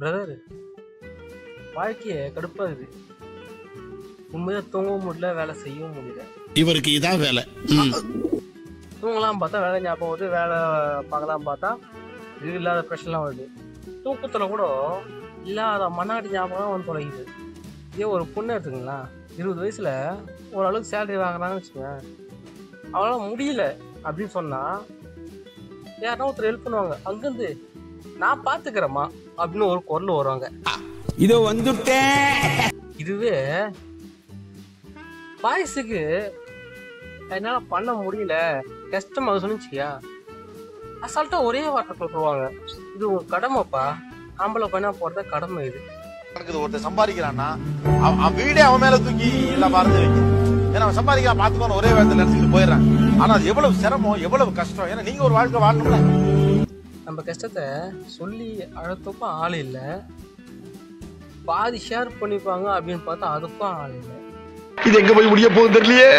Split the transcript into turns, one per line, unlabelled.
Brother, வாழ்க்கைய கடுப்பாகுது. உண்மையா தூங்கவும் முடியல, வேலை செய்யவும் முடியல.
இவருக்கு இதான் வேலை.
தூங்கலாம் பார்த்தா வேலை ஞாபகம் வருது, வேலை பார்க்கலாம் பார்த்தா இது இல்லாத பிரச்சனைலாம் வருது. தூக்கத்துல கூட இல்லாத மண்ணாடி ஞாபகம் வந்து தொலைக்குது. இதே ஒரு பொண்ணு எடுத்துங்களா, 20 வயசுல ஓரளவுக்கு சேலரி வாங்குறாங்கன்னு வச்சுக்கோங்க, அவளால முடியல அப்படின்னு சொன்னா யாருன்னா ஒருத்தர் ஹெல்ப் பண்ணுவாங்க. அங்கிருந்து நான் பாத்துக்கிறேம்மா அப்படின்னு ஒரு குரல் வருவாங்க.
இதோ வந்துட்டேன்.
இதுவே பாய்ஸுக்கு என்னால பண்ண முடியல, கஷ்டமாக சொன்னிச்சியா, அசால்ட்டா ஒரே வார்த்தை சொல்லுவாங்க, இது உங்க கடமைப்பா, ஆம்பளை பையனா போறத கடமை. இது
ஒருத்தர் சம்பாதிக்கிறான்னா அவன் வீடே அவன் மேல தூக்கி எல்லாம் மறந்து வைக்கும். ஏன்னா அவன் சம்பாதிக்கிறான் பார்த்துக்கோன்னு ஒரே வேலை நினைச்சிட்டு போயிடுறான். ஆனா அது எவ்வளவு சிரமம், எவ்வளவு கஷ்டம். ஏன்னா நீங்க ஒரு வாழ்க்கை வாழணும்ல.
நம்ம கஷ்டத்தை சொல்லி அழுத்தப்ப ஆள் இல்ல, பாதி ஷேர் பண்ணிப்பாங்க அப்படின்னு பார்த்தா அதுக்கும் ஆள் இல்லை.
இது எங்க போய் முடிய போகுது தெரியலையே.